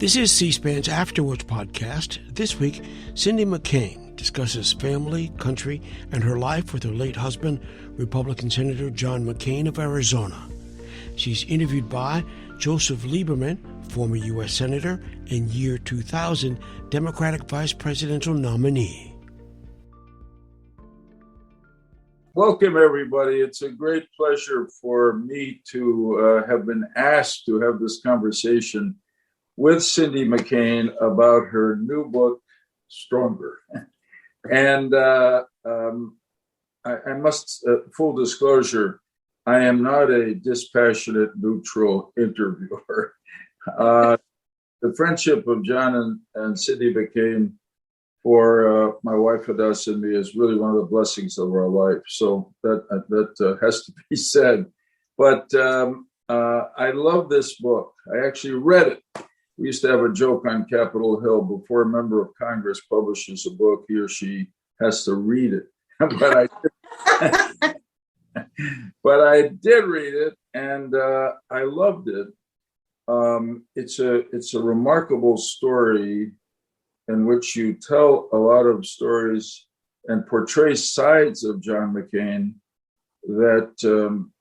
This is C-SPAN's Afterwards podcast. This week, Cindy McCain discusses family, country, and her life with her late husband, Republican Senator John McCain of Arizona. She's interviewed by Joseph Lieberman, former U.S. Senator and year 2000 Democratic Vice Presidential nominee. Welcome, everybody. It's a great pleasure for me to have been asked to have this conversation with Cindy McCain about her new book, Stronger. And I must, full disclosure, I am not a dispassionate, neutral interviewer. The friendship of John and Cindy McCain for my wife Hadass and me is really one of the blessings of our life. So that has to be said. But I love this book. I actually read it. We used to have a joke on Capitol Hill: before a member of Congress publishes a book, he or she has to read it. But I did read it, and I loved it. It's a remarkable story in which you tell a lot of stories and portray sides of John McCain that,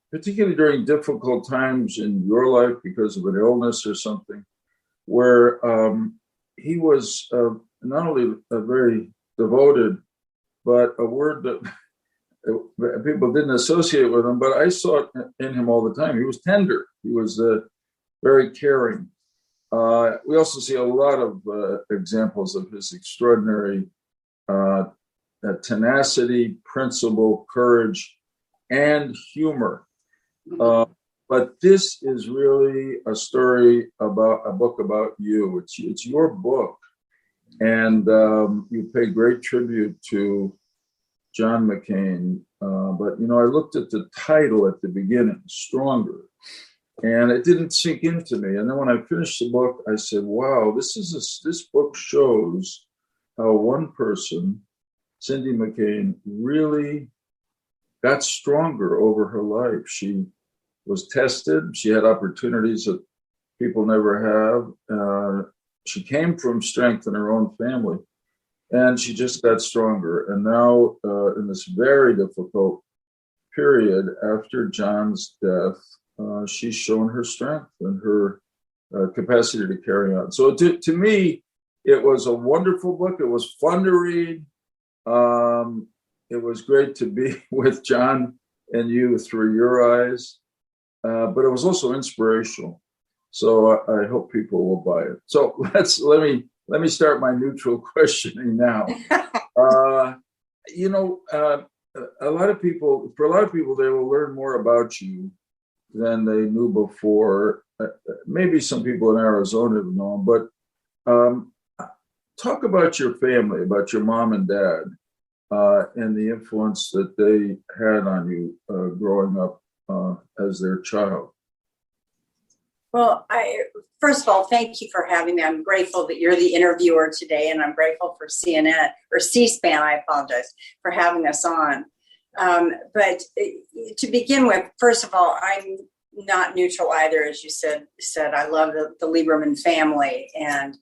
particularly during difficult times in your life because of an illness or something, where he was not only a very devoted, but a word that people didn't associate with him, but I saw it in him all the time. He was tender. He was very caring. We also see a lot of examples of his extraordinary tenacity, principle, courage, and humor. But this is really a story about a book about you. It's your book. And you pay great tribute to John McCain. But, I looked at the title at the beginning, Stronger, and it didn't sink into me. And then when I finished the book, I said, wow, this book shows how one person, Cindy McCain, really got stronger over her life. She was tested. She had opportunities that people never have. She came from strength in her own family, and she just got stronger. And now, in this very difficult period after John's death, she's shown her strength and her capacity to carry on. So to me, it was a wonderful book. It was fun to read. It was great to be with John and you through your eyes. But it was also inspirational. So I hope people will buy it. So let me start my neutral questioning now. A lot of people, they will learn more about you than they knew before. Maybe some people in Arizona have known, but talk about your family, about your mom and dad, and the influence that they had on you growing up as their child. Well, first of all, thank you for having me. I'm grateful that you're the interviewer today, and I'm grateful for CNN or C-SPAN, I apologize, for having us on. But to begin with, first of all, I'm not neutral either, as you said. I love the Lieberman family, and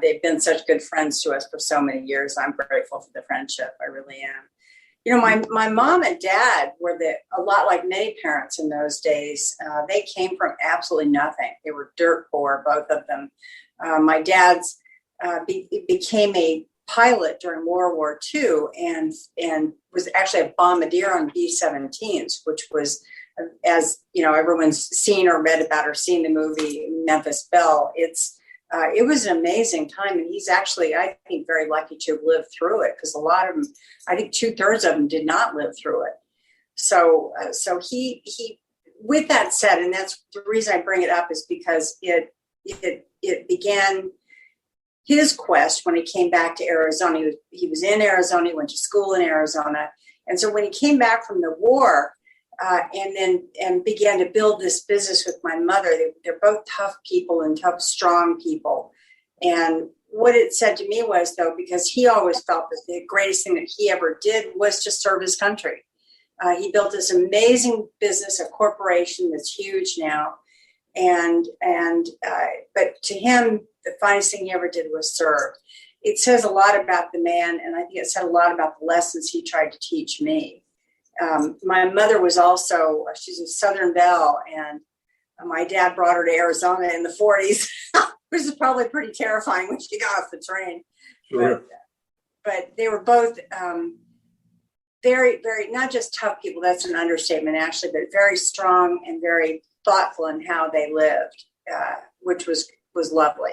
they've been such good friends to us for so many years. I'm grateful for the friendship. I really am. My mom and dad were a lot like many parents in those days. They came from absolutely nothing. They were dirt poor, both of them. My dad's became a pilot during World War II and was actually a bombardier on B-17s, which was, as everyone's seen or read about or seen the movie Memphis Belle. It was an amazing time, and he's actually, I think, very lucky to have lived through it, because a lot of them, I think 2/3 of them did not live through it. So he, with that said, and that's the reason I bring it up, is because it began his quest when he came back to Arizona. He was in Arizona, he went to school in Arizona, and so when he came back from the war, and began to build this business with my mother. They're both tough people and tough, strong people. And what it said to me was, though, because he always felt that the greatest thing that he ever did was to serve his country. He built this amazing business, a corporation that's huge now. But to him, the finest thing he ever did was serve. It says a lot about the man, and I think it said a lot about the lessons he tried to teach me. My mother was also, she's a Southern Belle, and my dad brought her to Arizona in the 40s, which is probably pretty terrifying when she got off the train. Sure. But they were both very, very, not just tough people, that's an understatement actually, but very strong and very thoughtful in how they lived, which was lovely.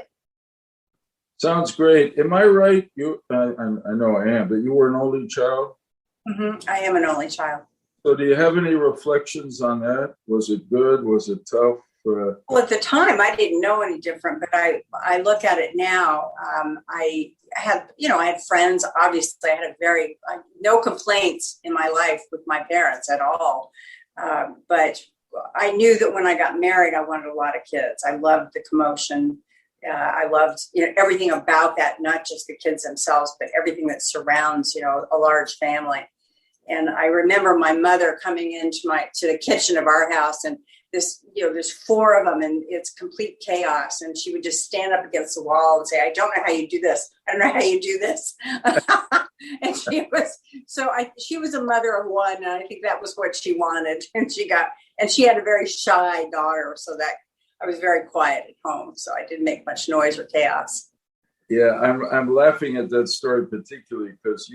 Sounds great. Am I right? I know I am, but you were an only child? Mm-hmm. I am an only child. So do you have any reflections on that? Was it good? Was it tough? Well, at the time, I didn't know any different, but I look at it now. I had friends. Obviously, I had no complaints in my life with my parents at all. But I knew that when I got married, I wanted a lot of kids. I loved the commotion. I loved everything about that, not just the kids themselves, but everything that surrounds a large family. And I remember my mother coming into the kitchen of our house, and there's 4 of them, and it's complete chaos. And she would just stand up against the wall and say, "I don't know how you do this. I don't know how you do this." And she was a mother of one, and I think that was what she wanted. And she had a very shy daughter, so that I was very quiet at home, so I didn't make much noise or chaos. Yeah, I'm laughing at that story particularly because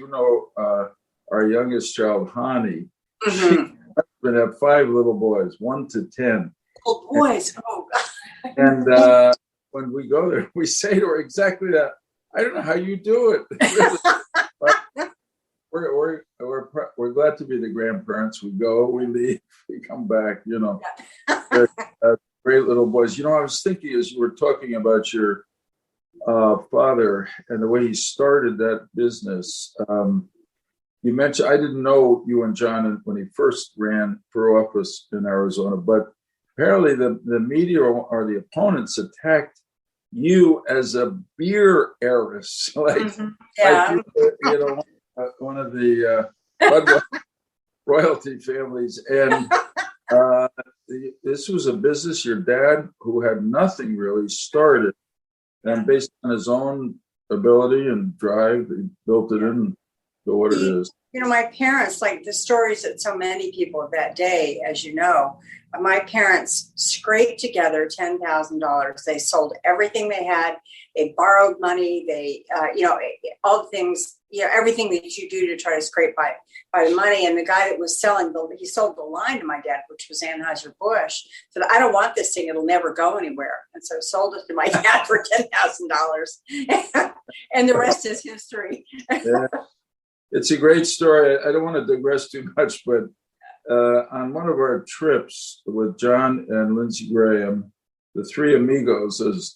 our youngest child, Hani, Mm-hmm. she would have 5 little boys, 1 to 10. Oh, boys! Oh, God. And when we go there, we say to her exactly that. I don't know how you do it. We're glad to be the grandparents. We go, we leave, we come back. They're, great little boys. I was thinking as you were talking about your father and the way he started that business. You mentioned, I didn't know you and John when he first ran for office in Arizona, but apparently the media or the opponents attacked you as a beer heiress, like one of the royalty families. And this was a business your dad, who had nothing really, started, and based on his own ability and drive, he built it in. So what it is. My parents, like the stories that so many people of that day, as you know, my parents scraped together $10,000. They sold everything they had. They borrowed money. They, all the things, everything that you do to try to scrape by the money. And the guy that was selling, he sold the line to my dad, which was Anheuser-Busch. Said, "I don't want this thing. It'll never go anywhere." And so sold it to my dad for $10,000. And the rest is history. Yeah. It's a great story. I don't want to digress too much, but on one of our trips with John and Lindsey Graham, the 3 amigos, as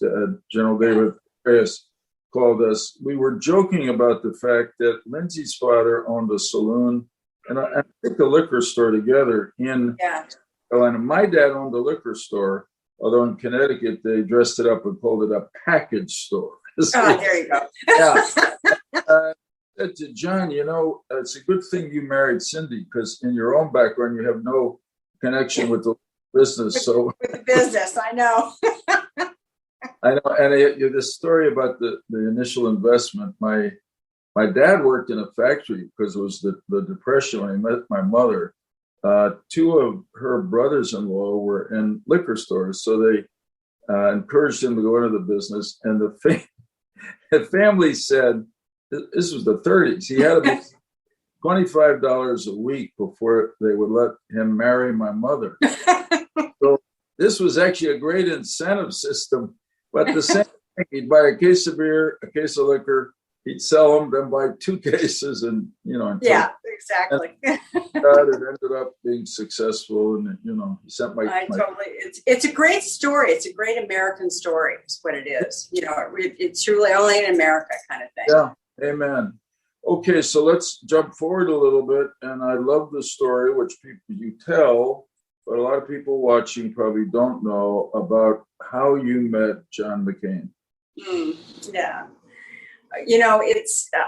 General David Reyes called us, we were joking about the fact that Lindsey's father owned a saloon and I think a liquor store together in Carolina. My dad owned a liquor store, although in Connecticut they dressed it up and called it a package store. There you go. Yeah. To John, it's a good thing you married Cindy, because in your own background, you have no connection with the business. So with the business, I know. I know. And the story about the initial investment, my dad worked in a factory because it was the Depression when he met my mother. 2 of her brothers-in-law were in liquor stores, so they encouraged him to go into the business. And the family said, this was the 30s. He had to be $25 a week before they would let him marry my mother. So this was actually a great incentive system. But the same thing, he'd buy a case of beer, a case of liquor, he'd sell them, then buy 2 cases, and yeah, exactly. It ended up being successful, and he sent It's a great story. It's a great American story. Is what it is. It's truly only in America kind of thing. Yeah. Amen. Okay, so let's jump forward a little bit. And I love the story, which you tell, but a lot of people watching probably don't know about how you met John McCain. Yeah.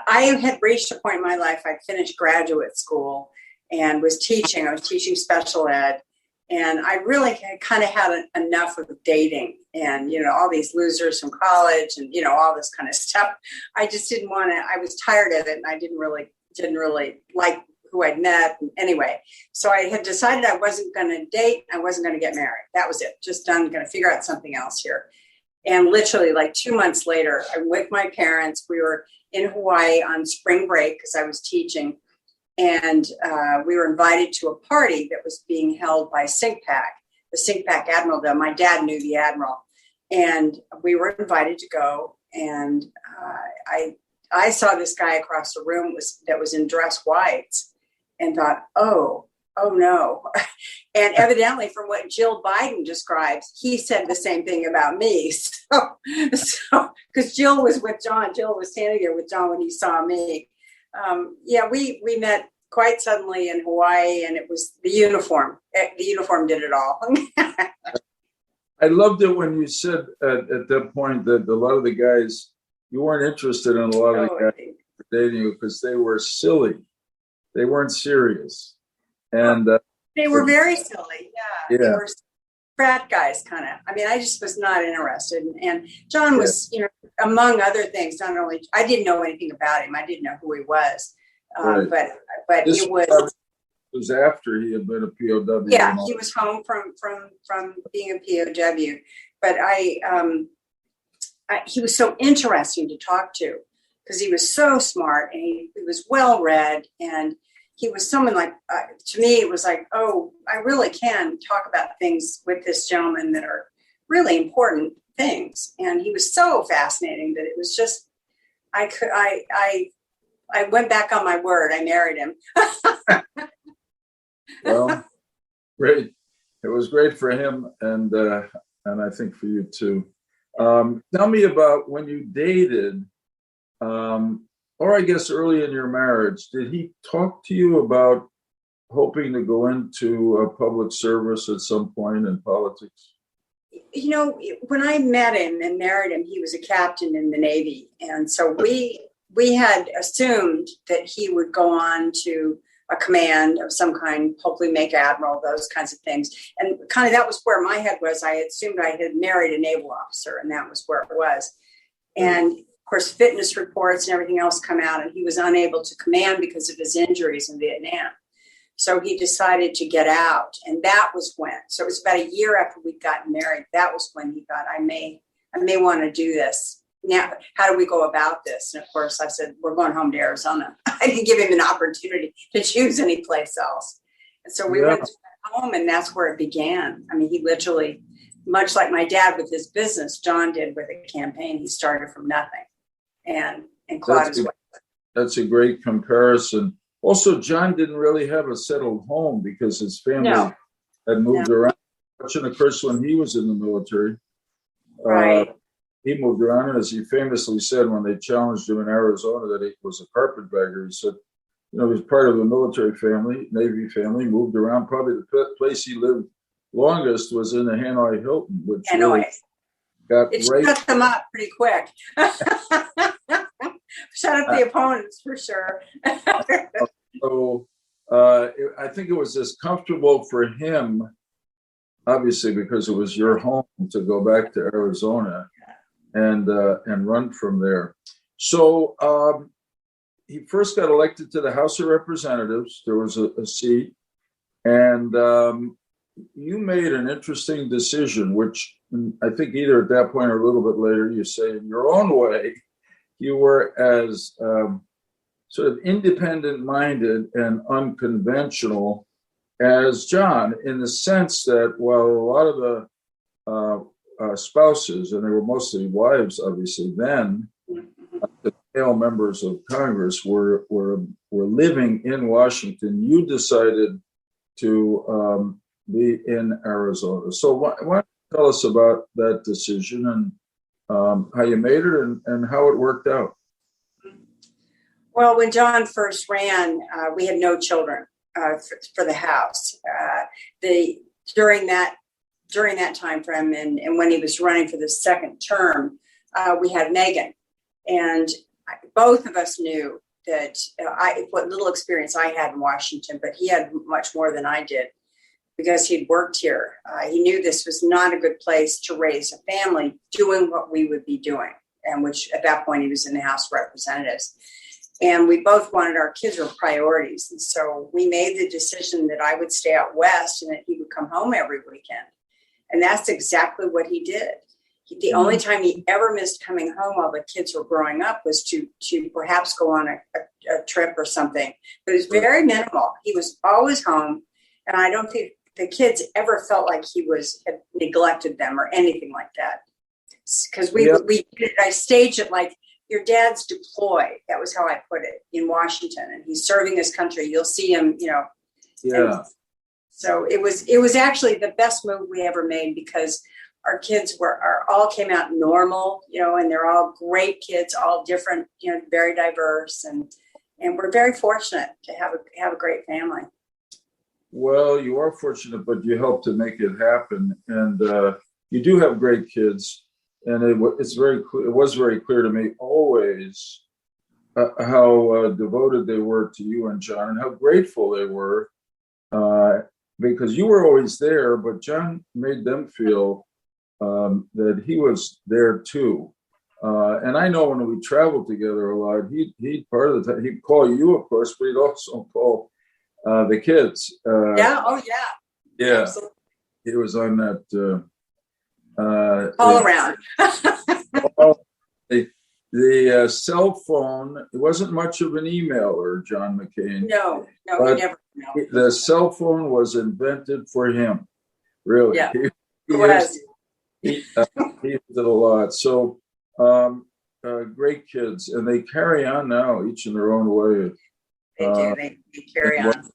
I had reached a point in my life, I'd finished graduate school and was teaching. I was teaching special ed. And I really kind of had enough of dating and, all these losers from college and, all this kind of stuff. I just didn't want to, I was tired of it, and I didn't really like who I'd met. And anyway, so I had decided I wasn't going to date. I wasn't going to get married. That was it. Just done. Going to figure out something else here. And literally like 2 months later, I'm with my parents. We were in Hawaii on spring break because I was teaching. And we were invited to a party that was being held by SINCPAC, the SINCPAC Admiral. Though my dad knew the Admiral. And we were invited to go. And I saw this guy across the room that was in dress whites and thought, oh no. And evidently from what Jill Biden describes, he said the same thing about me. So because Jill was with John, Jill was standing there with John when he saw me. We met quite suddenly in Hawaii, and it was the uniform. The uniform did it all. I loved it when you said at that point that a lot of the guys, you weren't interested in a lot of the guys dating you because they were silly. They weren't serious. And they were very silly. Yeah. They were frat guys, kind of. I mean, I just was not interested. And John was, among other things, not only, I didn't know anything about him. I didn't know who he was. Right. But this it was after he had been a POW. Yeah, he was home from being a POW. But he was so interesting to talk to because he was so smart, and he was well read, and he was someone like, to me, it was like, oh, I really can talk about things with this gentleman that are really important things. And he was so fascinating that it was just, I went back on my word. I married him. Well, great. It was great for him. And I think for you too. Tell me about when you dated, or I guess early in your marriage, did he talk to you about hoping to go into a public service at some point in politics? When I met him and married him, he was a captain in the Navy. And so we had assumed that he would go on to a command of some kind, hopefully make admiral, those kinds of things. And kind of that was where my head was. I assumed I had married a naval officer, and that was where it was. And of course, fitness reports and everything else come out, and he was unable to command because of his injuries in Vietnam. So he decided to get out. And that was when, so it was about a year after we'd gotten married. That was when he thought, I may want to do this. Now, how do we go about this? And of course, I said, we're going home to Arizona. I didn't give him an opportunity to choose any place else. And so we went home, and that's where it began. I mean, he literally, much like my dad with his business, John did with a campaign, he started from nothing and clawed his way. That's a great comparison. Also, John didn't really have a settled home because his family had moved around. Much of course, when he was in the military. Right. He moved around, and as he famously said when they challenged him in Arizona that he was a carpetbagger, he said, he was part of a military family, Navy family, moved around. Probably the place he lived longest was in the Hanoi Hilton, which really shut them up pretty quick. Shut up the opponents for sure. So I think it was as comfortable for him, obviously because it was your home, to go back to Arizona and run from there. So he first got elected to the House of Representatives. There was a seat, and you made an interesting decision, which I think either at that point or a little bit later, you say in your own way, you were as sort of independent-minded and unconventional as John, in the sense that while a lot of the spouses, and they were mostly wives, obviously then, the male members of Congress were living in Washington, you decided to be in Arizona. So why don't you tell us about that decision and how you made it and how it worked out? Well, when John first ran, we had no children for the House. During that time frame, and when he was running for the second term, we had Megan, and both of us knew that what little experience I had in Washington, but he had much more than I did, because he'd worked here. He knew this was not a good place to raise a family doing what we would be doing, and which at that point he was in the House of Representatives. And we both wanted our kids were priorities. And so we made the decision that I would stay out west and that he would come home every weekend. And that's exactly what he did. The only time he ever missed coming home while the kids were growing up was to perhaps go on a trip or something. But it was very minimal. He was always home. And I don't think the kids ever felt like he had neglected them or anything like that. Because I staged it like your dad's deployed. That was how I put it, in Washington. And he's serving his country. You'll see him, Yeah. So it was actually the best move we ever made, because our kids all came out normal, and they're all great kids, all different, very diverse, and we're very fortunate to have a great family. Well, you are fortunate, but you helped to make it happen, and you do have great kids, and it was very clear to me always how devoted they were to you and John, and how grateful they were, because you were always there, but John made them feel that he was there too. And I know when we traveled together a lot, he'd part of the time, he'd call you, of course, but he'd also call the kids. Yeah. Oh, yeah. Yeah. Absolutely. It was on that. All around. The cell phone, it wasn't much of an emailer, John McCain. No, he never. No. The cell phone was invented for him. Really. Yeah, He was. He did a lot. So great kids, and they carry on now, each in their own way. They do. They carry on.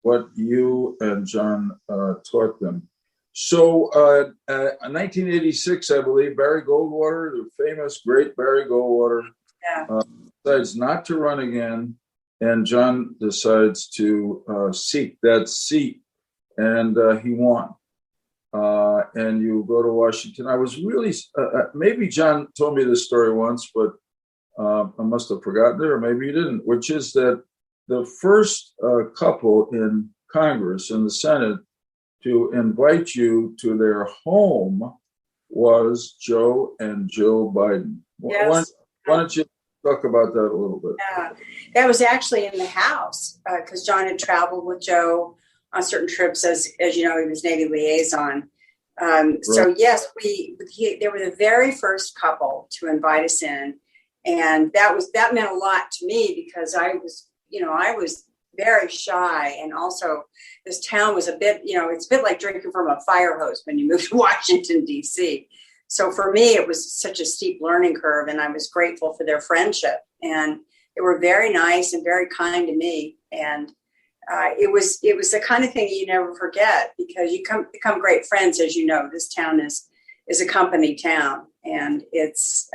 What you and John taught them. So in 1986, I believe, Barry Goldwater, the famous, great Barry Goldwater, decides not to run again, and John decides to seek that seat, and he won. And you go to Washington. I was really, maybe John told me this story once, but I must have forgotten it, or maybe he didn't, which is that the first couple in Congress, in the Senate, to invite you to their home was Joe and Jill Biden. Yes. Why don't you talk about that a little bit? Yeah, that was actually in the House, because John had traveled with Joe on certain trips, as you know, he was Navy liaison. Right. So yes, they were the very first couple to invite us in, and that meant a lot to me, because I was very shy, and also this town was a bit, it's a bit like drinking from a fire hose when you move to Washington, D.C. So for me, it was such a steep learning curve, and I was grateful for their friendship, and they were very nice and very kind to me, and it was the kind of thing you never forget, because you become great friends. As you know, this town is a company town, and it's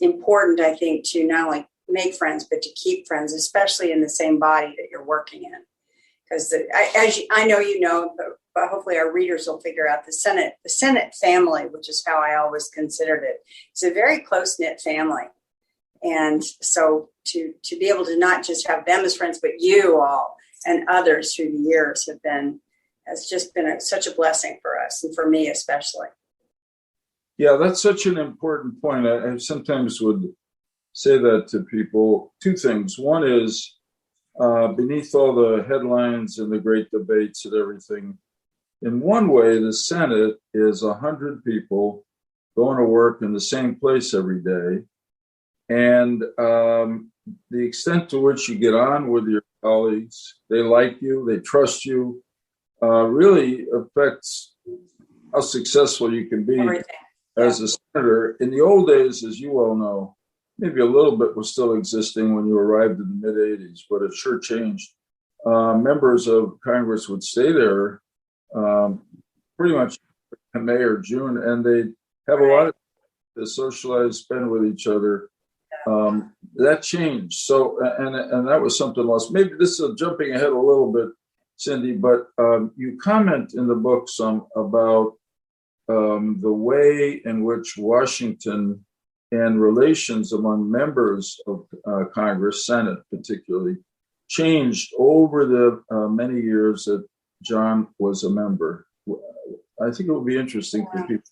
important, I think, to not only make friends, but to keep friends, especially in the same body that you're working in. Because I know you know, but hopefully our readers will figure out the Senate family, which is how I always considered it. It's a very close-knit family. And so to be able to not just have them as friends, but you all and others through the years has just been such a blessing for us, and for me especially. Yeah, that's such an important point. I sometimes would say that to people. Two things. One is, beneath all the headlines and the great debates and everything, in one way, the Senate is 100 people going to work in the same place every day. And the extent to which you get on with your colleagues, they like you, they trust you, really affects how successful you can be as a senator. In the old days, as you well know, maybe a little bit was still existing when you arrived in the mid-'80s, but it sure changed. Members of Congress would stay there pretty much in May or June, and they'd have a lot of to socialize, spend with each other. That changed. So, and that was something else. Maybe this is jumping ahead a little bit, Cindy, but you comment in the book some about the way in which Washington and relations among members of Congress, Senate particularly, changed over the many years that John was a member? I think it would be interesting for people.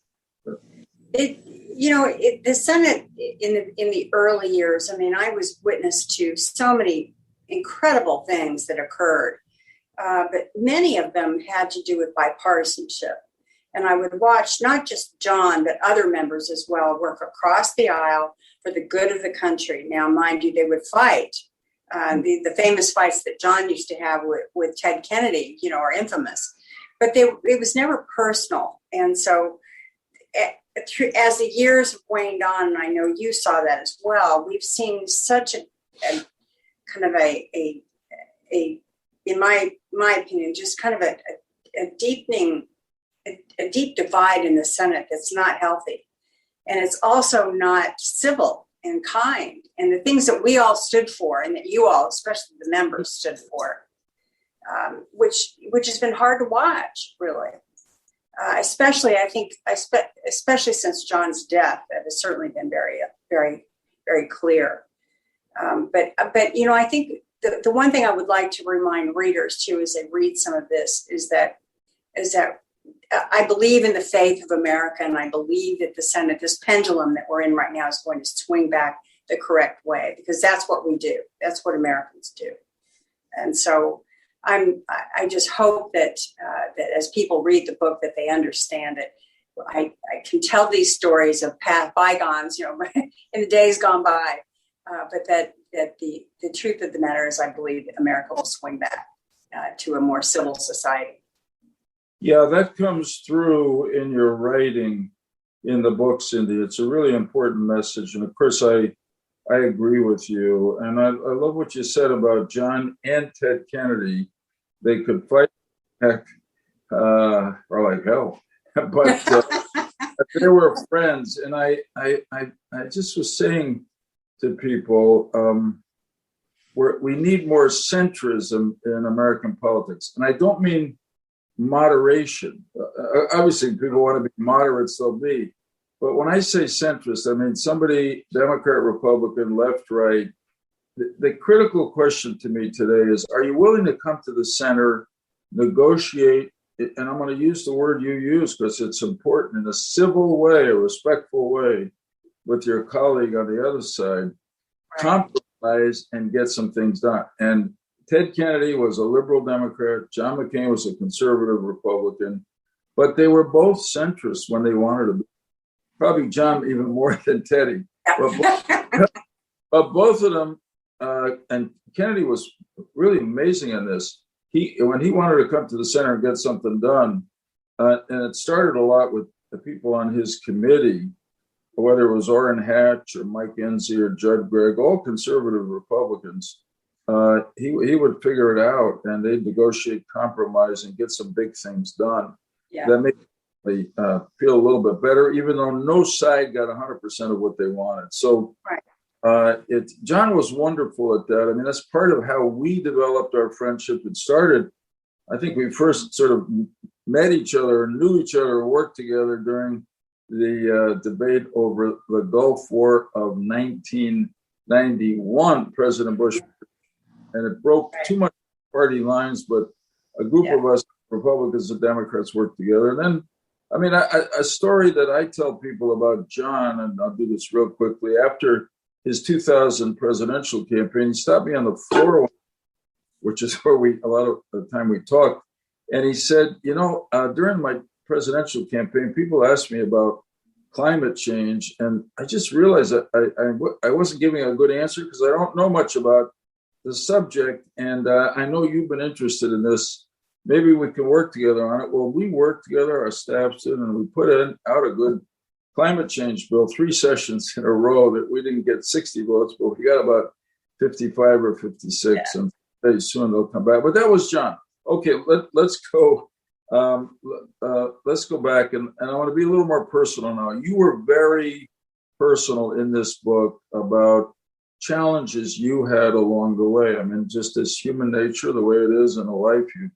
The Senate in the early years, I mean, I was witness to so many incredible things that occurred, but many of them had to do with bipartisanship. And I would watch not just John, but other members as well work across the aisle for the good of the country. Now, mind you, they would fight. The famous fights that John used to have with Ted Kennedy, are infamous. But it was never personal. And so as the years have waned on, and I know you saw that as well, we've seen such a kind of a in my opinion, just kind of a deepening, a deep divide in the Senate that's not healthy. And it's also not civil and kind. And the things that we all stood for, and that you all, especially the members, stood for, which has been hard to watch, really. Especially, I think, especially since John's death, that has certainly been very, very, very clear. But I think the one thing I would like to remind readers too, as they read some of this, is that I believe in the faith of America, and I believe that the Senate, this pendulum that we're in right now, is going to swing back the correct way, because that's what we do. That's what Americans do. And so I just hope that as people read the book, that they understand it. I can tell these stories of past bygones, in the days gone by, but that the truth of the matter is, I believe that America will swing back to a more civil society. Yeah, that comes through in your writing in the book, Cindy. It's a really important message. And of course, I agree with you. And I love what you said about John and Ted Kennedy. They could fight back, or like hell, but they were friends. And I just was saying to people, we need more centrism in American politics. And I don't mean moderation. Obviously, people want to be moderates, they'll be. But when I say centrist, I mean somebody, Democrat, Republican, left, right. The critical question to me today is, are you willing to come to the center, negotiate, and I'm going to use the word you use because it's important, in a civil way, a respectful way, with your colleague on the other side, compromise and get some things done. And Ted Kennedy was a liberal Democrat. John McCain was a conservative Republican. But they were both centrists when they wanted to be. Probably John even more than Teddy. But both of them, and Kennedy was really amazing in this. When he wanted to come to the center and get something done, and it started a lot with the people on his committee, whether it was Orrin Hatch or Mike Enzi or Judd Gregg, all conservative Republicans. He would figure it out, and they'd negotiate, compromise, and get some big things done. Yeah. That made me feel a little bit better, even though no side got 100% of what they wanted. So John was wonderful at that. I mean, that's part of how we developed our friendship. It started, I think we first sort of met each other, knew each other, worked together during the debate over the Gulf War of 1991, President Bush. And it broke too much party lines, but a group of us, Republicans and Democrats, worked together. And then, I mean, a story that I tell people about John, and I'll do this real quickly, after his 2000 presidential campaign, he stopped me on the floor, which is where a lot of the time we talked. And he said, during my presidential campaign, people asked me about climate change. And I just realized that I wasn't giving a good answer because I don't know much about the subject. And I know you've been interested in this. Maybe we can work together on it. Well, we worked together, our staffs did, and we put out a good climate change bill, 3 sessions in a row that we didn't get 60 votes, but we got about 55 or 56, and very soon they'll come back. But that was John. Okay, let's go. Let's go back, and I want to be a little more personal now. You were very personal in this book about challenges you had along the way. I mean, just as human nature, the way it is in a life, you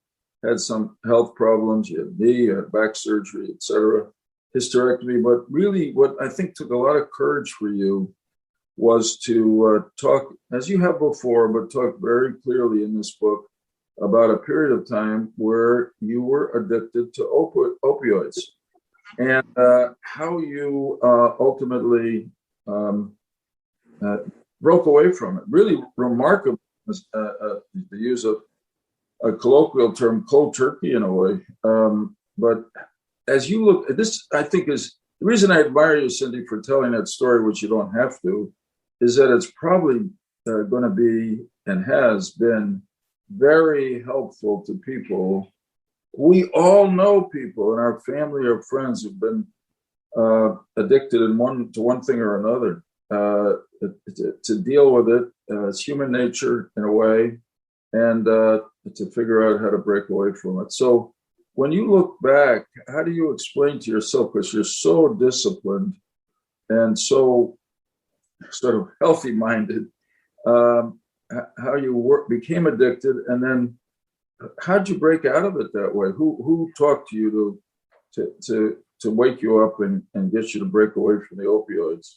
had some health problems, you had knee, you had back surgery, etc., hysterectomy. But really, what I think took a lot of courage for you was to talk, as you have before, but talk very clearly in this book about a period of time where you were addicted to opioids, and how you ultimately broke away from it. Really remarkable, to use a colloquial term, cold turkey in a way. But as you look, this I think is the reason I admire you, Cindy, for telling that story, which you don't have to, is that it's probably going to be and has been very helpful to people. We all know people in our family or friends who've been addicted to one thing or another. To deal with it, it's human nature in a way, and to figure out how to break away from it. So when you look back, how do you explain to yourself, because you're so disciplined and so sort of healthy-minded, how you became addicted, and then how'd you break out of it that way? Who talked to you to wake you up and get you to break away from the opioids?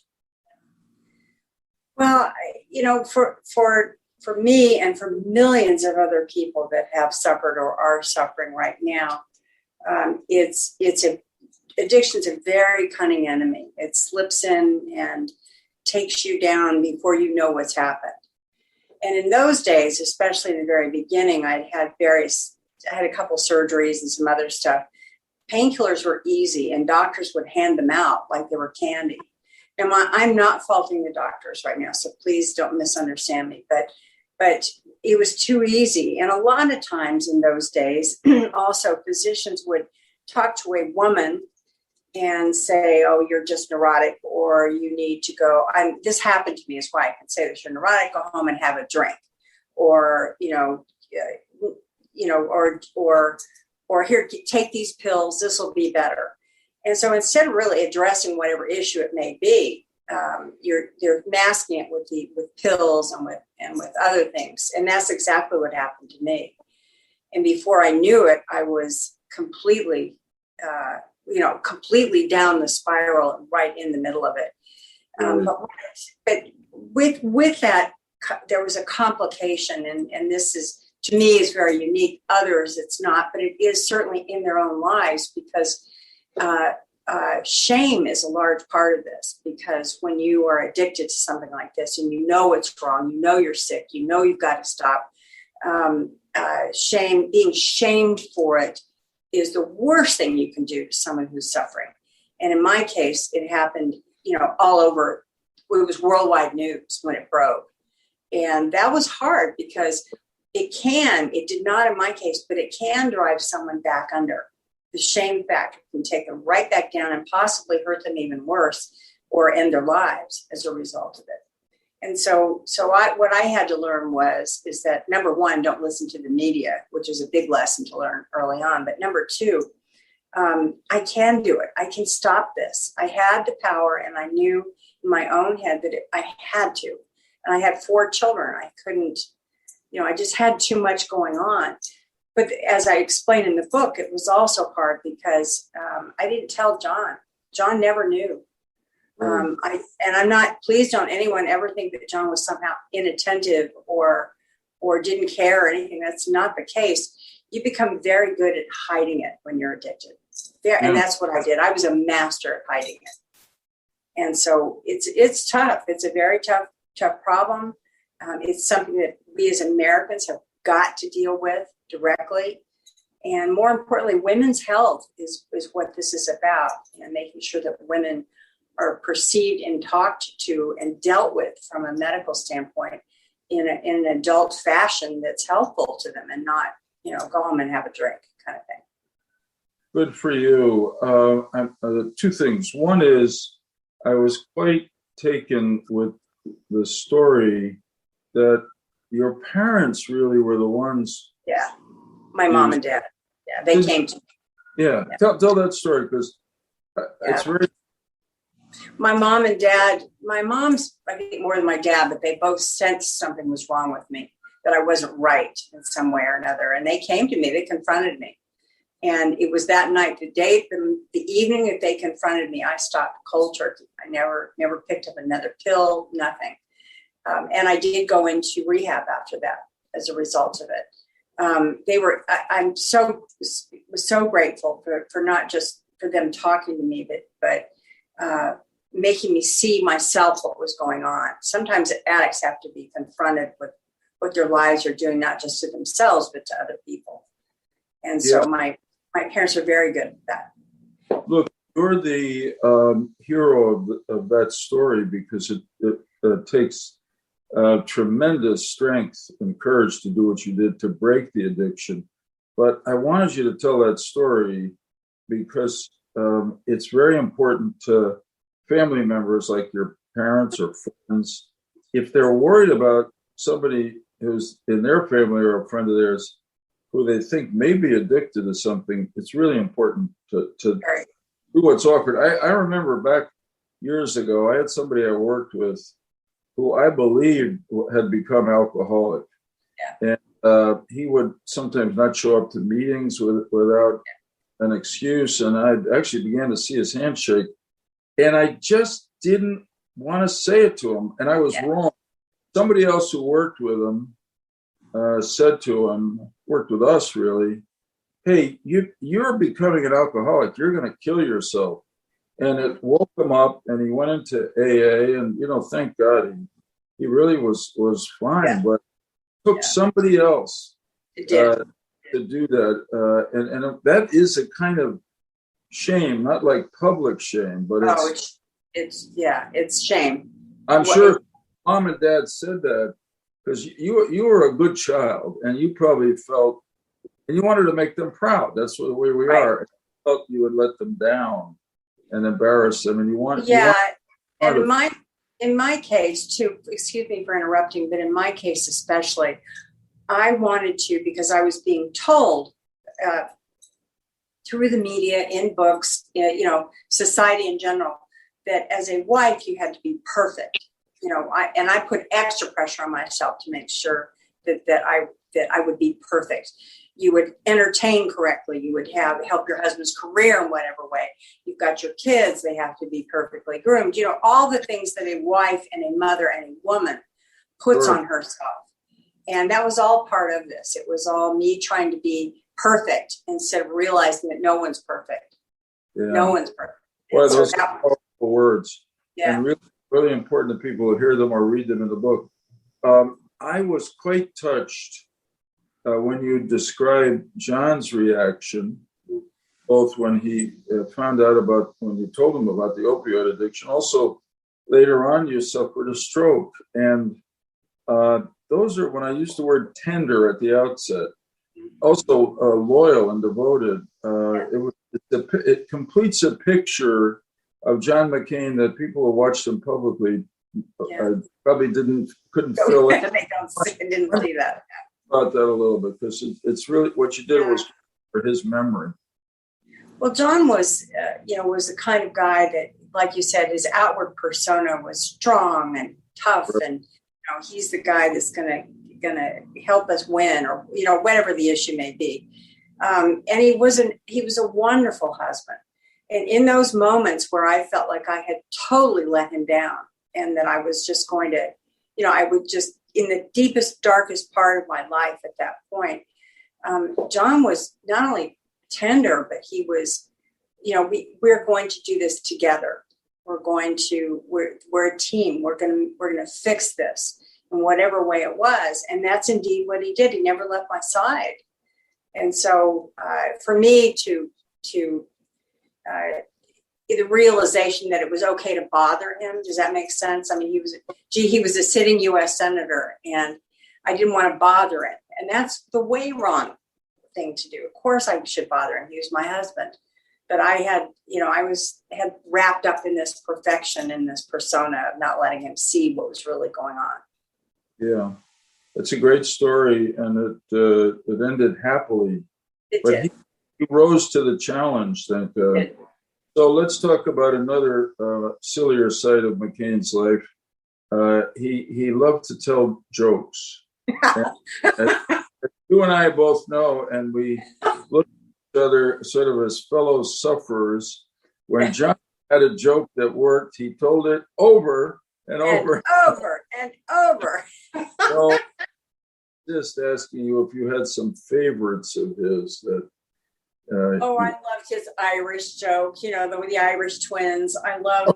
Well, for me and for millions of other people that have suffered or are suffering right now, addiction's a very cunning enemy. It slips in and takes you down before you know what's happened. And in those days, especially in the very beginning, I had a couple surgeries and some other stuff. Painkillers were easy, and doctors would hand them out like they were candy. And I'm not faulting the doctors right now, so please don't misunderstand me. But it was too easy. And a lot of times in those days, also physicians would talk to a woman and say, oh, you're just neurotic, or you need to go. This happened to me, is why I can say this. You're neurotic, go home and have a drink. Or, or here, take these pills, this will be better. And so instead of really addressing whatever issue it may be, you're masking it with pills and with other things. And that's exactly what happened to me. And before I knew it, I was completely down the spiral and right in the middle of it. But with that, there was a complication, and this is, to me, is very unique. Others, it's not, but it is certainly in their own lives, because shame is a large part of this. Because when you are addicted to something like this, and you know it's wrong, you know you're sick, you know you've got to stop, being shamed for it is the worst thing you can do to someone who's suffering. And in my case, it happened, all over. It was worldwide news when it broke. And that was hard, because it did not in my case, but it can drive someone back under. The shame factor can take them right back down and possibly hurt them even worse, or end their lives as a result of it. And so what I had to learn is that, number one, don't listen to the media, which is a big lesson to learn early on. But number two, I can do it. I can stop this. I had the power, and I knew in my own head that I had to. And I had 4 children. I couldn't, I just had too much going on. But as I explained in the book, it was also hard because I didn't tell John. John never knew. Please don't anyone ever think that John was somehow inattentive or didn't care or anything. That's not the case. You become very good at hiding it when you're addicted. And that's what I did. I was a master at hiding it. And so it's tough. It's a very tough problem. It's something that we as Americans have got to deal with directly. And more importantly, women's health is what this is about, and making sure that women are perceived and talked to and dealt with from a medical standpoint in an adult fashion that's helpful to them, and not, go home and have a drink kind of thing. Good for you. 2 things. One is, I was quite taken with the story that your parents really were the ones. Yeah, my mom and dad. Yeah, they came to me. Yeah, tell that story, because it's very. My mom and dad, my mom's, I think, more than my dad, but they both sensed something was wrong with me, that I wasn't right in some way or another. And they came to me, they confronted me. And it was that night, the evening that they confronted me, I stopped cold turkey. I never picked up another pill, nothing. And I did go into rehab after that as a result of it. I'm so grateful for not just for them talking to me, but making me see myself what was going on. Sometimes addicts have to be confronted with what their lives are doing, not just to themselves, but to other people. And so my parents are very good at that. Look, you're the hero of that story, because it takes tremendous strength and courage to do what you did to break the addiction. But I wanted you to tell that story because it's very important to family members like your parents or friends. If they're worried about somebody who's in their family or a friend of theirs who they think may be addicted to something, it's really important to do what's awkward. I remember back years ago, I had somebody I worked with who I believed had become alcoholic. Yeah. And he would sometimes not show up to meetings without an excuse. And I actually began to see his handshake. And I just didn't want to say it to him. And I was wrong. Somebody else who worked with him said to him, worked with us really, hey, you're becoming an alcoholic. You're going to kill yourself. And it woke him up, and he went into AA, and, thank God he really was fine. Yeah. But it took somebody else to do that. And that is a kind of shame, not like public shame, but it's shame. I'm sure mom and dad said that because you were a good child, and you probably felt, and you wanted to make them proud. That's the way we are. And you felt you would let them down and embarrass them, and in my case too, excuse me for interrupting, but in my case especially, I wanted to, because I was being told through the media, in books, society in general, that as a wife you had to be perfect. I put extra pressure on myself to make sure that I would be perfect. You would entertain correctly. You would help your husband's career in whatever way. You've got your kids. They have to be perfectly groomed. All the things that a wife and a mother and a woman puts on herself. And that was all part of this. It was all me trying to be perfect instead of realizing that no one's perfect. Yeah. No one's perfect. Well, those are powerful words. Yeah. And really, really important to people who hear them or read them in the book. I was quite touched when you described John's reaction, both when he found out when you told him about the opioid addiction, also later on you suffered a stroke. And those are, when I used the word tender at the outset, also loyal and devoted. It completes a picture of John McCain that people who watched him publicly probably couldn't fill it. They didn't see that. About that a little bit, because it's really what you did was for his memory. Well, John was the kind of guy that, like you said, his outward persona was strong and tough, and he's the guy that's gonna help us win, or whatever the issue may be. And he was a wonderful husband. And in those moments where I felt like I had totally let him down, and that I was just going to, I would just, in the deepest, darkest part of my life at that point, John was not only tender, but he was, we're going to do this together. We're a team. We're going to fix this in whatever way it was. And that's indeed what he did. He never left my side. And so for me to the realization that it was okay to bother him. Does that make sense? I mean, he was a sitting U.S. senator, and I didn't want to bother him. And that's the way wrong thing to do. Of course I should bother him. He was my husband. But I had wrapped up in this perfection, in this persona of not letting him see what was really going on. Yeah. It's a great story, and it ended happily. It did. He rose to the challenge, thank God. So let's talk about another sillier side of McCain's life. He loved to tell jokes. and you and I both know, and we look at each other sort of as fellow sufferers. When John had a joke that worked, he told it over and over. And over. So just asking you if you had some favorites of his that. Oh, I loved his Irish joke, the Irish twins. I love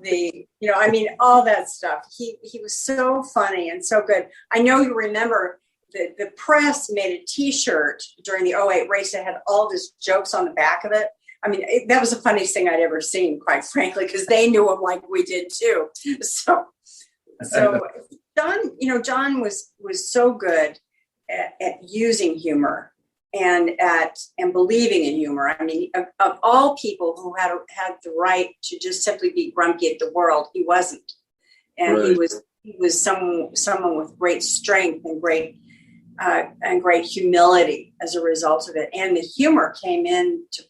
all that stuff. He was so funny and so good. I know you remember the press made a T-shirt during the '08 race that had all these jokes on the back of it. I mean, that was the funniest thing I'd ever seen, quite frankly, because they knew him like we did too. So John was so good at using humor and believing in humor. I mean, of all people who had the right to just simply be grumpy at the world, he wasn't, and right. he was someone with great strength and great humility as a result of it. And the humor came into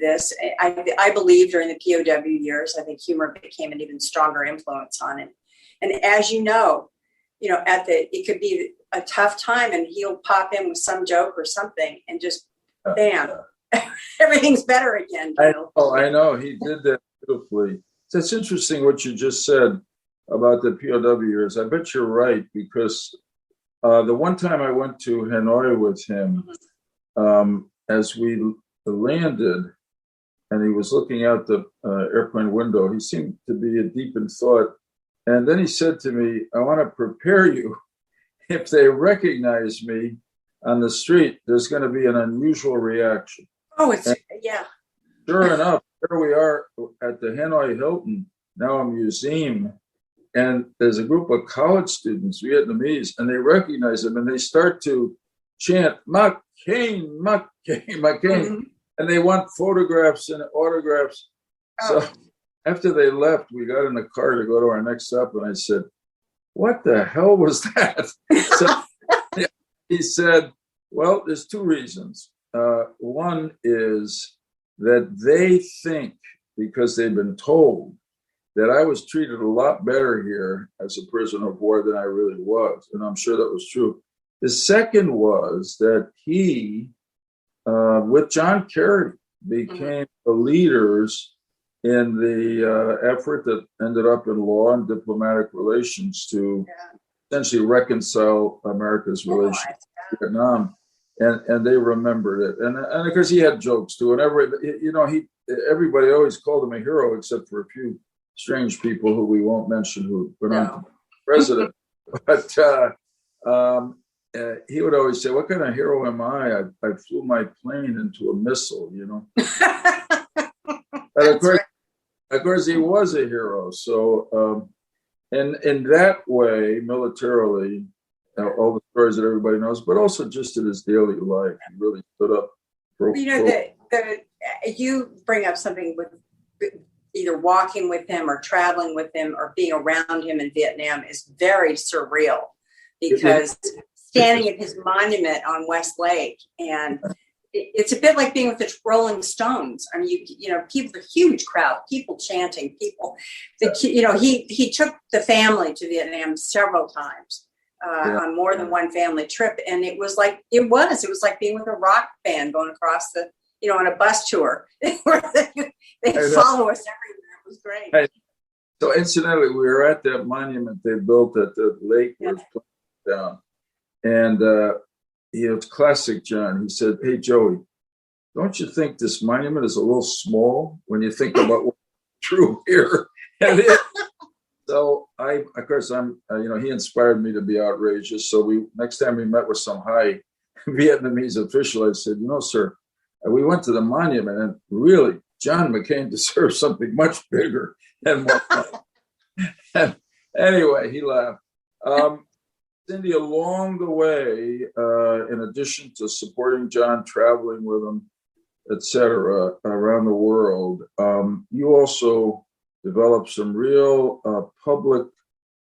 this. I believe during the POW years, I think humor became an even stronger influence on him. And as it could be a tough time, and he'll pop in with some joke or something, and just bam, everything's better again. I know. He did that beautifully. So it's interesting what you just said about the POW years. I bet you're right, because the one time I went to Hanoi with him, as we landed, and he was looking out the airplane window, he seemed to be deep in thought. And then he said to me, I want to prepare you. If they recognize me on the street, there's going to be an unusual reaction. Oh, yeah. Sure enough, here we are at the Hanoi Hilton, now a museum. And there's a group of college students, Vietnamese, and they recognize him, and they start to chant, McCain, McCain, McCain. Mm-hmm. And they want photographs and autographs. Oh. So after they left, we got in the car to go to our next stop, and I said, what the hell was that? So he said, well, there's two reasons. One is that they think, because they've been told, that I was treated a lot better here as a prisoner of war than I really was. And I'm sure that was true. The second was that he, with John Kerry, became the leaders in the effort that ended up in law and diplomatic relations to essentially reconcile America's relations with Vietnam. And they remembered it. And of course, he had jokes too. And everybody always called him a hero, except for a few strange people who we won't mention who went on to be president. But he would always say, what kind of hero am I? I flew my plane into a missile, But of course, he was a hero. So, and in that way, militarily, all the stories that everybody knows, but also just in his daily life, he really stood up. You bring up something with either walking with him or traveling with him or being around him in Vietnam is very surreal, because standing at his monument on West Lake, and it's a bit like being with the Rolling Stones. I mean, people, a huge crowd, people chanting, people. He took the family to Vietnam several times on more than one family trip, and it was like being with a rock band going across the, on a bus tour. They follow us everywhere. It was great. So incidentally, we were at that monument they built at the lake where it's down, and it's classic John. He said, hey, Joey, don't you think this monument is a little small when you think about what's true here? And so he inspired me to be outrageous. So next time we met with some high Vietnamese official, I said, sir, we went to the monument, and really, John McCain deserves something much bigger and more. Anyway, he laughed. Cindy, along the way, in addition to supporting John, traveling with him, etc., around the world, you also developed some real public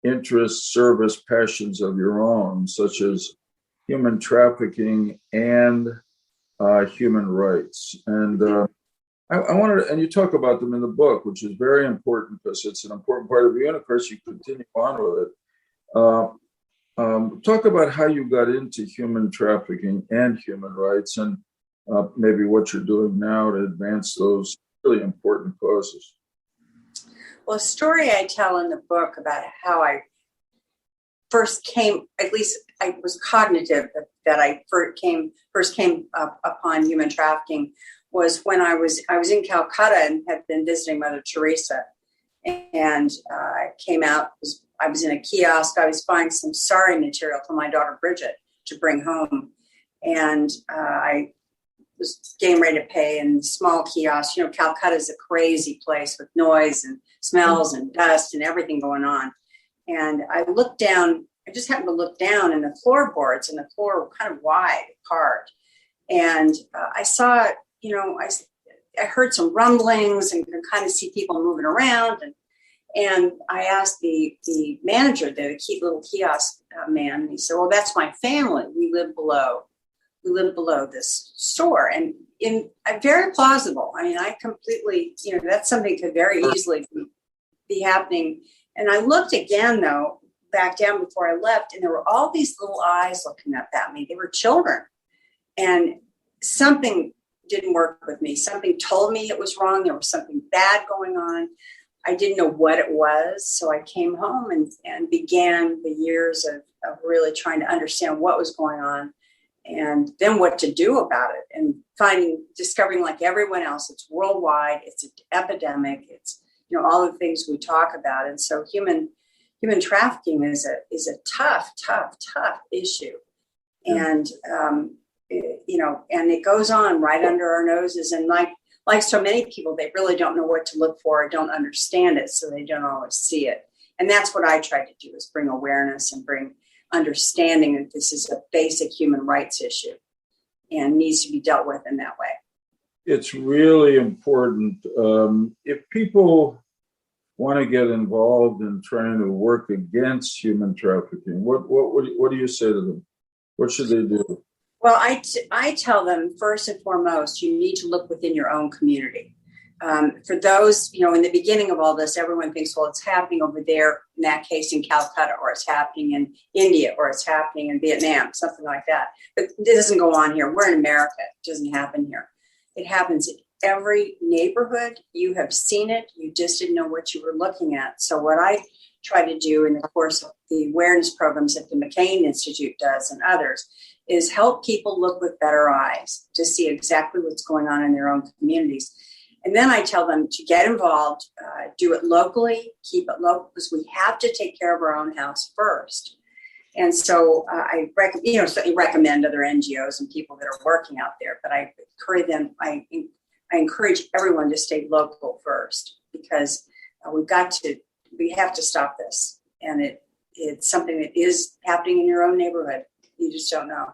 interest, service, passions of your own, such as human trafficking and human rights. And I wanted, and you talk about them in the book, which is very important because it's an important part of you. And of course, you continue on with it. Talk about how you got into human trafficking and human rights, and maybe what you're doing now to advance those really important causes. Well, a story I tell in the book about how I first came, at least I was cognitive that I first came upon human trafficking was when I was in Calcutta and had been visiting Mother Teresa, and I came out. I was in a kiosk. I was buying some sari material for my daughter Bridget to bring home, and I was getting ready to pay in small kiosks. Calcutta is a crazy place with noise and smells and dust and everything going on. And I looked down. I just happened to look down, and the floorboards and the floor were kind of wide apart. And I saw, I heard some rumblings and could kind of see people moving around. And I asked the manager, the little kiosk man, and he said, "Well, that's my family. We live below this store." And very plausible. I mean, I completely, that's something could very easily be happening. And I looked again, though, back down before I left, and there were all these little eyes looking up at me. They were children. And something didn't work with me. Something told me it was wrong. There was something bad going on. I didn't know what it was. So I came home and began the years of really trying to understand what was going on and then what to do about it. And discovering like everyone else, it's worldwide, it's an epidemic, it's, all the things we talk about. And so human trafficking is a tough issue. And, and it goes on right under our noses. And like so many people, they really don't know what to look for or don't understand it. So they don't always see it. And that's what I try to do, is bring awareness and bring understanding that this is a basic human rights issue and needs to be dealt with in that way. It's really important. If people want to get involved in trying to work against human trafficking, what do you say to them? What should they do? Well, I tell them, first and foremost, you need to look within your own community. For those, in the beginning of all this, everyone thinks, well, it's happening over there, in that case in Calcutta, or it's happening in India, or it's happening in Vietnam, something like that. But it doesn't go on here. We're in America. It doesn't happen here. It happens in every neighborhood. You have seen it. You just didn't know what you were looking at. So what I try to do in the course of the awareness programs that the McCain Institute does and others is help people look with better eyes to see exactly what's going on in their own communities. And then I tell them to get involved, do it locally, keep it local, because we have to take care of our own house first. And so I recommend other NGOs and people that are working out there, but I encourage everyone to stay local first, because we have to stop this. And it's something that is happening in your own neighborhood. You just don't know.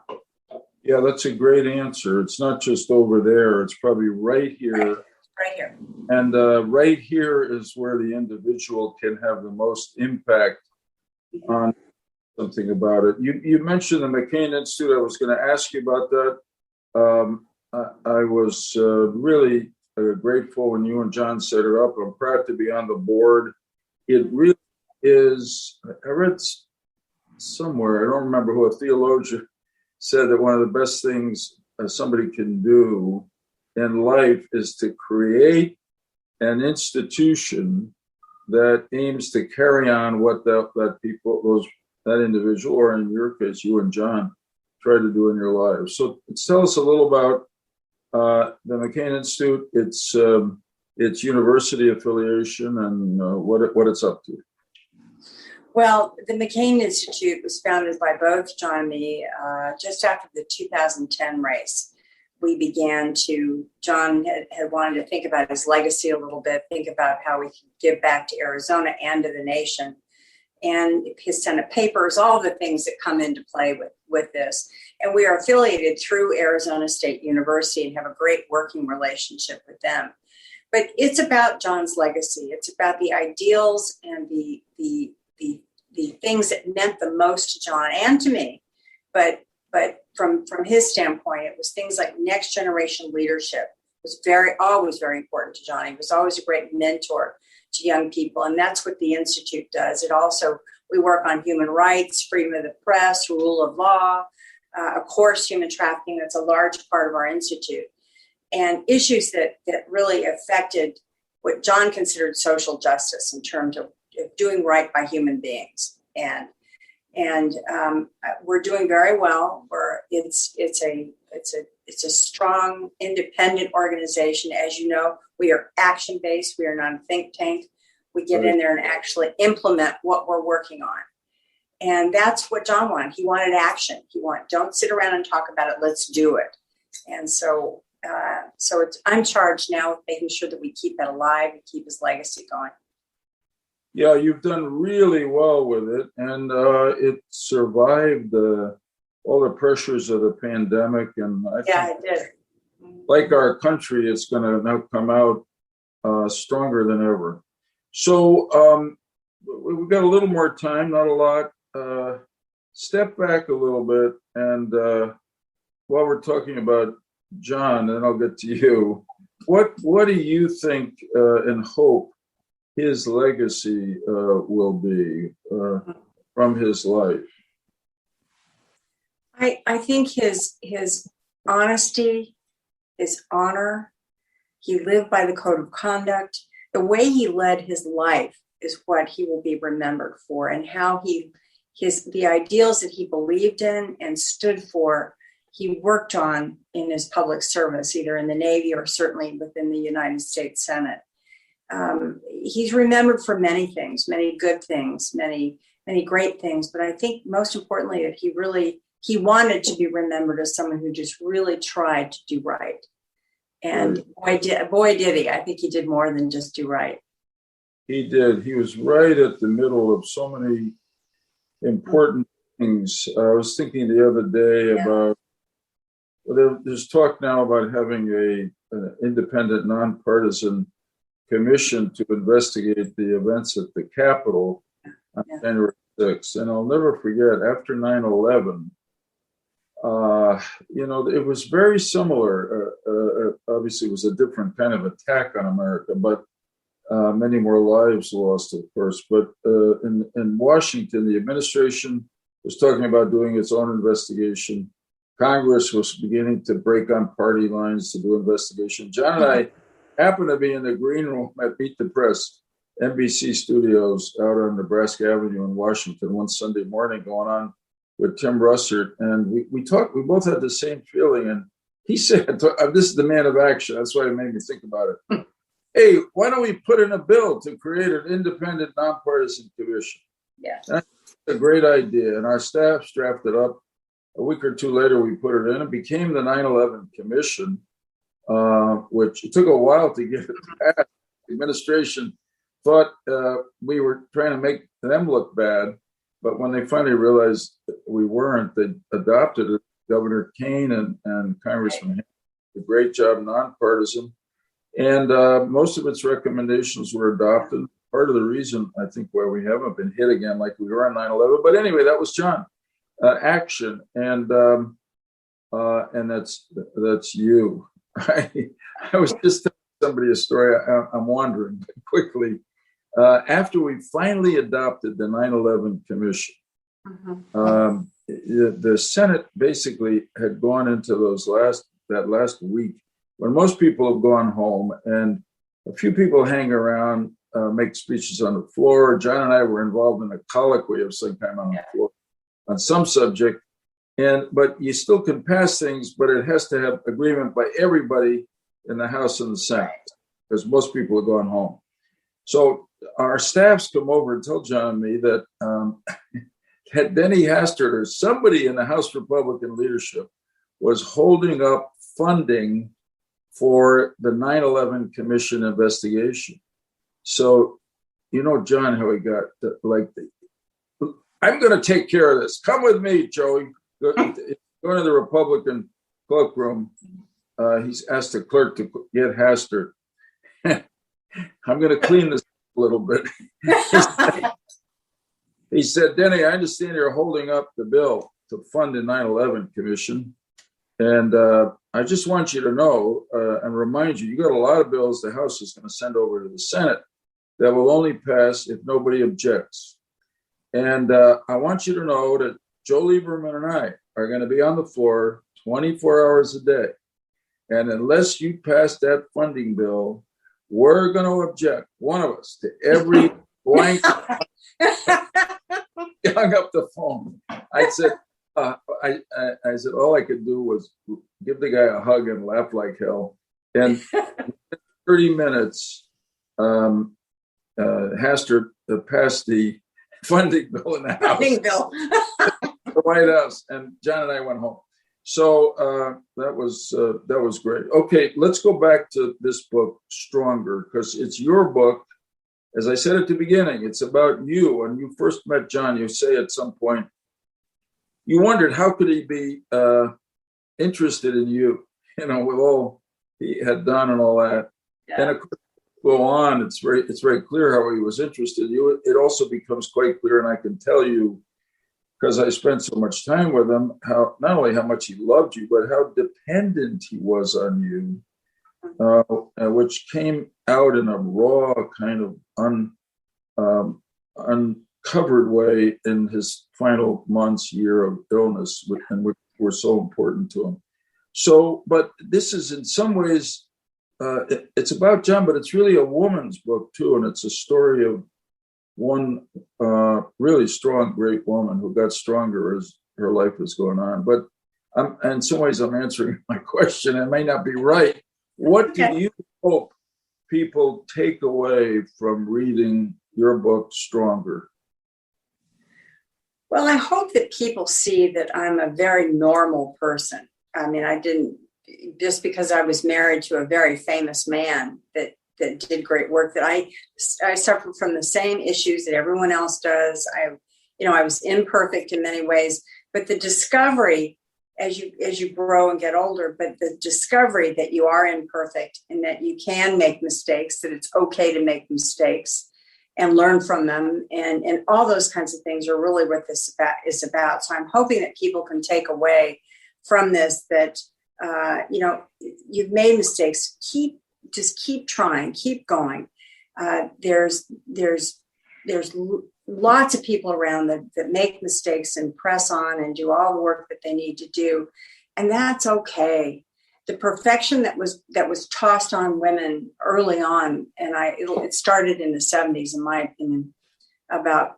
Yeah, that's a great answer. It's not just over there. It's probably right here. Right here. And right here is where the individual can have the most impact on something about it. You mentioned the McCain Institute. I was going to ask you about that. I was really grateful when you and John set it up. I'm proud to be on the board. It really is. I read somewhere, I don't remember who, a theologian said that one of the best things somebody can do in life is to create an institution that aims to carry on what that individual, or in your case, you and John, try to do in your lives. So tell us a little about the McCain Institute, its university affiliation, and what it's up to. Well, the McCain Institute was founded by both John and me just after the 2010 race. John had wanted to think about his legacy a little bit, think about how we could give back to Arizona and to the nation. And his Senate papers, all the things that come into play with this. And we are affiliated through Arizona State University and have a great working relationship with them. But it's about John's legacy. It's about the ideals and the things that meant the most to John and to me. But from his standpoint, it was things like next generation leadership was always very important to John. He was always a great mentor to young people. And that's what the Institute does. We work on human rights, freedom of the press, rule of law, of course, human trafficking. That's a large part of our Institute. And issues that really affected what John considered social justice in terms of doing right by human beings. And And we're doing very well. It's a strong, independent organization. As you know, we are action-based. We are not a think tank. We get in there and actually implement what we're working on. And that's what John wanted. He wanted action. Don't sit around and talk about it. Let's do it. And so I'm charged now with making sure that we keep that alive and keep his legacy going. Yeah, you've done really well with it, and it survived all the pressures of the pandemic. And I think, it did. like our country, it's going to now come out stronger than ever. So we've got a little more time, not a lot. Step back a little bit, and while we're talking about John, and I'll get to you, what do you think and hope his legacy will be from his life? I think his honesty, his honor, he lived by the code of conduct. The way he led his life is what he will be remembered for, and how the ideals that he believed in and stood for, he worked on in his public service, either in the Navy or certainly within the United States Senate. He's remembered for many things, many good things, many great things. But I think most importantly that he wanted to be remembered as someone who just really tried to do right. And boy did he. I think he did more than just do right. He did. He was right at the middle of so many important things. I was thinking the other day about, there's talk now about having an independent, nonpartisan commission to investigate the events at the Capitol on January 6th. And I'll never forget, after 9/11, it was very similar. Obviously, it was a different kind of attack on America, but many more lives lost, of course. But in Washington, the administration was talking about doing its own investigation. Congress was beginning to break on party lines to do investigation. John and I happened to be in the green room at Beat the Press, NBC studios out on Nebraska Avenue in Washington one Sunday morning, going on with Tim Russert. And we talked, we both had the same feeling. And he said, this is the man of action. That's why it made me think about it. Hey, why don't we put in a bill to create an independent, nonpartisan commission? Yeah. That's a great idea. And our staff drafted up. A week or two later, we put it in. It became the 9/11 Commission, which it took a while to get it passed. The administration thought we were trying to make them look bad. But when they finally realized that we weren't, they adopted it. Governor McCain and Congressman did a great job, nonpartisan. And most of its recommendations were adopted. Part of the reason, I think, why we haven't been hit again like we were on 9/11. But anyway, that was John. Action. And that's you. I was just telling somebody a story. I'm wandering quickly. After we finally adopted the 9/11 Commission, the Senate basically had gone into that last week when most people have gone home, and a few people hang around, make speeches on the floor. John and I were involved in a colloquy of some kind on the floor on some subject, but you still can pass things, but it has to have agreement by everybody in the House and the Senate, because most people have gone home. So our staffs come over and tell John and me that Denny Hastert or somebody in the House Republican leadership was holding up funding for the 9/11 Commission investigation. So, John, how he got I'm going to take care of this. Come with me, Joey. Go to the Republican cloakroom. He's asked the clerk to get Hastert. I'm going to clean this a little bit. He said, Denny, I understand you're holding up the bill to fund the 9/11 Commission. And I just want you to know and remind you, you got a lot of bills the House is going to send over to the Senate that will only pass if nobody objects. And I want you to know that Joe Lieberman and I are going to be on the floor 24 hours a day. And unless you pass that funding bill, we're going to object, one of us, to every blank. He hung up the phone. I said, I said, all I could do was give the guy a hug and laugh like hell. And 30 minutes, Hastert passed the funding bill in the House. Funding bill. The White House, and John and I went home. So that was great. Okay, let's go back to this book, Stronger, because it's your book. As I said at the beginning, it's about you. When you first met John, you say at some point, you wondered how could he be interested in you, with all he had done and all that. Yeah. And of course, go on. It's very clear how he was interested in you. It also becomes quite clear, and I can tell you, because I spent so much time with him, how not only how much he loved you, but how dependent he was on you, which came out in a raw kind of uncovered way in his final months, year of illness, and which were so important to him. So, but this is in some ways, it's about John, but it's really a woman's book too, and it's a story of one really strong, great woman who got stronger as her life was going on. But in some ways, I'm answering my question. It may not be right. What do you hope people take away from reading your book, Stronger? Well, I hope that people see that I'm a very normal person. I mean, I didn't, just because I was married to a very famous man that did great work, that I suffered from the same issues that everyone else does. I was imperfect in many ways, but the discovery as you grow and get older, but the discovery that you are imperfect and that you can make mistakes, that it's okay to make mistakes and learn from them, and all those kinds of things are really what this is about. So I'm hoping that people can take away from this that you've made mistakes. Just keep trying, keep going. There's lots of people around that make mistakes and press on and do all the work that they need to do, and that's okay. The perfection that was tossed on women early on, and it started in the 70s, in my opinion, about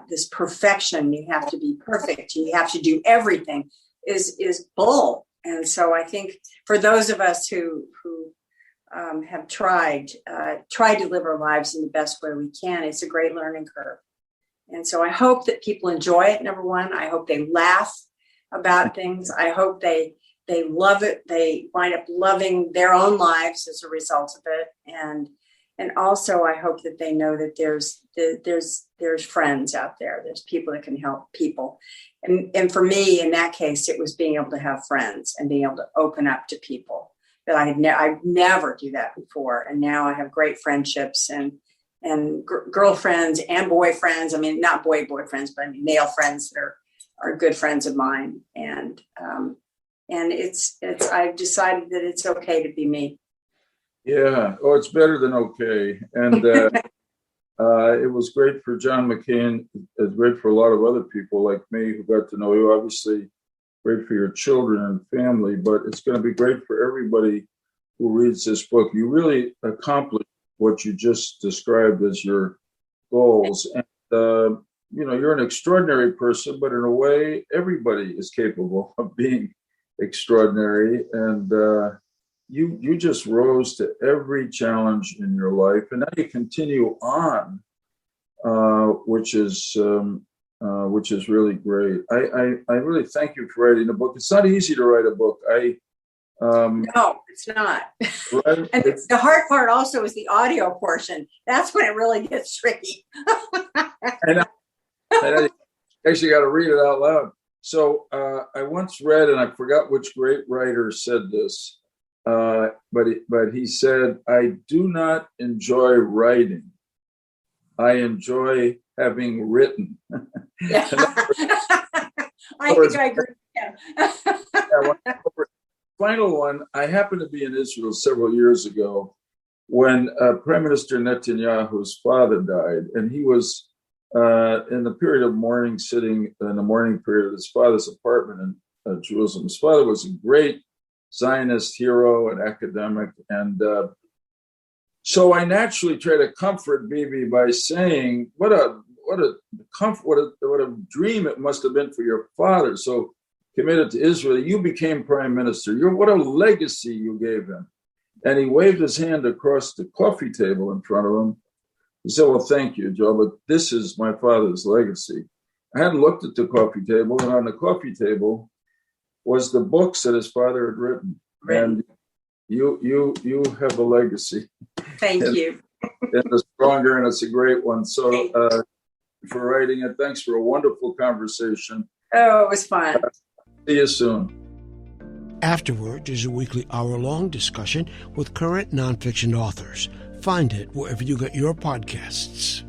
this perfection. You have to be perfect. You have to do everything. Is bull. And so I think for those of us who have tried to live our lives in the best way we can, it's a great learning curve. And so I hope that people enjoy it. Number one, I hope they laugh about things. I hope they love it. They wind up loving their own lives as a result of it. And also I hope that they know that there's friends out there. There's people that can help people. And for me, in that case, it was being able to have friends and being able to open up to people that I'd never do that before. And now I have great friendships and girlfriends and boyfriends. I mean, not boyfriends, but I mean male friends that are good friends of mine. And it's I've decided that it's okay to be me. Yeah. Oh, it's better than okay. And it was great for John McCain. It's great for a lot of other people like me who got to know you. Obviously, great for your children and family, but it's going to be great for everybody who reads this book. You really accomplished what you just described as your goals. And, you're an extraordinary person, but in a way, everybody is capable of being extraordinary. And you just rose to every challenge in your life. And now you continue on, which is really great. I really thank you for writing a book. It's not easy to write a book. No, it's not. Right? And the hard part also is the audio portion. That's when it really gets tricky. And I actually got to read it out loud. So I once read, and I forgot which great writer said this, but he said, "I do not enjoy writing. I enjoy having written." Yeah. I think I agree with him. Final one, I happened to be in Israel several years ago when Prime Minister Netanyahu's father died, and he was in the period of mourning, sitting in the mourning period at his father's apartment in Jerusalem. His father was a great Zionist hero and academic, and so I naturally try to comfort Bibi by saying, what a a comfort, what a dream it must have been for your father. So committed to Israel, you became prime minister. What a legacy you gave him. And he waved his hand across the coffee table in front of him. He said, well, thank you, Joe, but this is my father's legacy. I hadn't looked at the coffee table, and on the coffee table was the books that his father had written. And you have a legacy. Thank you. And it's stronger, and it's a great one. So for writing it, thanks for a wonderful conversation. Oh, it was fun. See you soon. Afterward is a weekly hour-long discussion with current nonfiction authors. Find it wherever you get your podcasts.